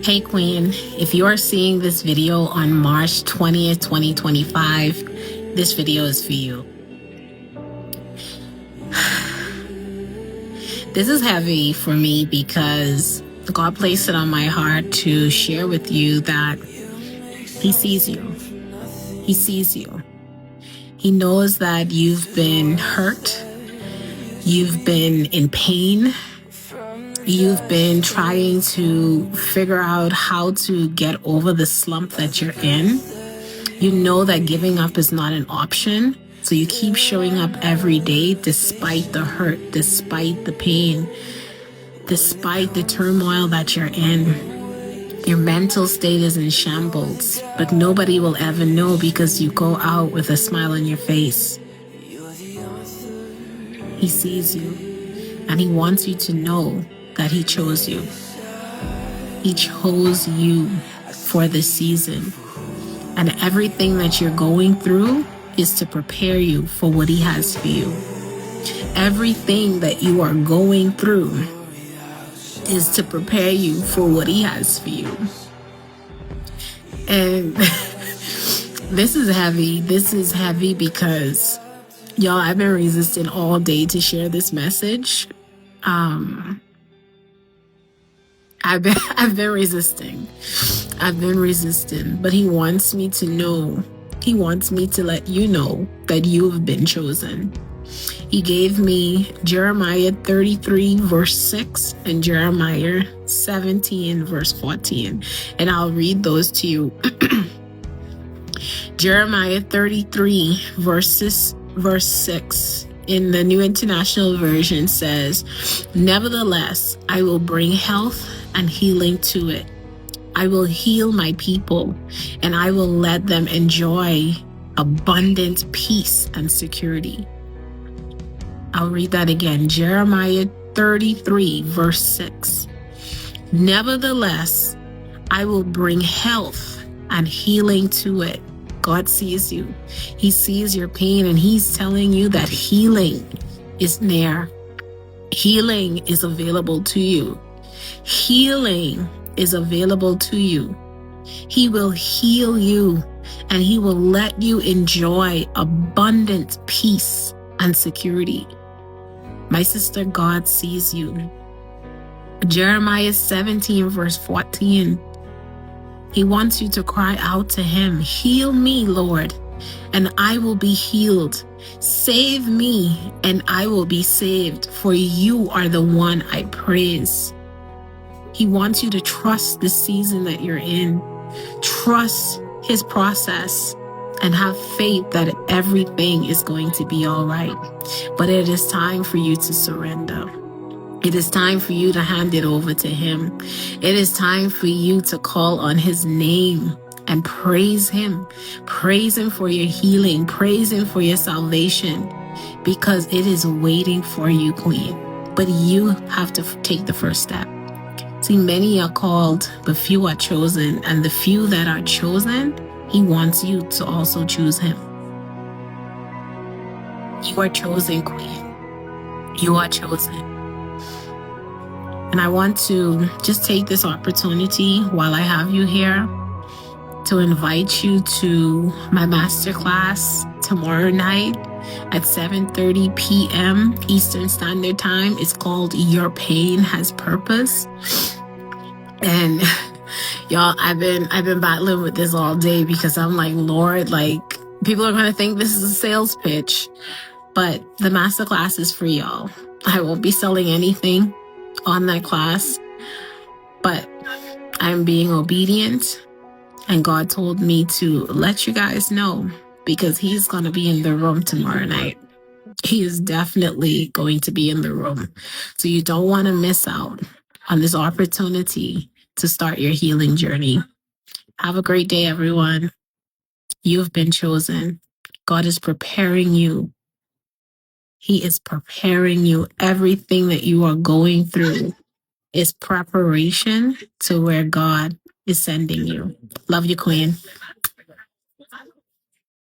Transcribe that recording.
Hey Queen, if you are seeing this video on March 20th, 2025, this video is for you. This is heavy for me because God placed it on my heart to share with you that He sees you. He sees you. He knows that you've been hurt. You've been in pain. You've been trying to figure out how to get over the slump that you're in. You know that giving up is not an option. So you keep showing up every day despite the hurt, despite the pain, despite the turmoil that you're in. Your mental state is in shambles, but nobody will ever know because you go out with a smile on your face. He sees you, and He wants you to know that He chose you. He chose you for this season. And everything that you're going through is to prepare you for what He has for you. Everything that you are going through is to prepare you for what He has for you. And this is heavy. This is heavy because, y'all, I've been resisting all day to share this message. I've been resisting. But He wants me to know. He wants me to let you know that you have been chosen. He gave me Jeremiah 33 verse 6 and Jeremiah 17 verse 14. And I'll read those to you. Jeremiah 33 verse 6 in the New International Version says, "Nevertheless, I will bring health and healing to it. I will heal my people, and I will let them enjoy abundant peace and security." I'll read that again. Jeremiah 33 verse 6. "Nevertheless, I will bring health and healing to it." God sees you. He sees your pain, and He's telling you that healing is near. Healing is available to you. Healing is available to you. He will heal you, and He will let you enjoy abundant peace and security. My sister, God sees you. Jeremiah 17 verse 14. He wants you to cry out to Him, "Heal me, Lord, and I will be healed. Save me, and I will be saved, for you are the one I praise." He wants you to trust the season that you're in. Trust His process and have faith that everything is going to be all right. But it is time for you to surrender. It is time for you to hand it over to Him. It is time for you to call on His name and praise Him. Praise Him for your healing. Praise Him for your salvation, because it is waiting for you, Queen. But you have to take the first step. See, many are called, but few are chosen. And the few that are chosen, He wants you to also choose Him. You are chosen, Queen. You are chosen. And I want to just take this opportunity while I have you here to invite you to my masterclass tomorrow night at 7:30 p.m. Eastern Standard Time. It's called Your Pain Has Purpose. And y'all, I've been battling with this all day because I'm like, Lord, like, people are going to think this is a sales pitch, but the masterclass is free, y'all. I won't be selling anything on that class, but I'm being obedient, and God told me to let you guys know because He's going to be in the room tomorrow night. He is definitely going to be in the room. So you don't want to miss out on this opportunity to start your healing journey. Have a great day, everyone. You've been chosen. God is preparing you. He is preparing you. Everything that you are going through is preparation to where God is sending you. Love you, Queen.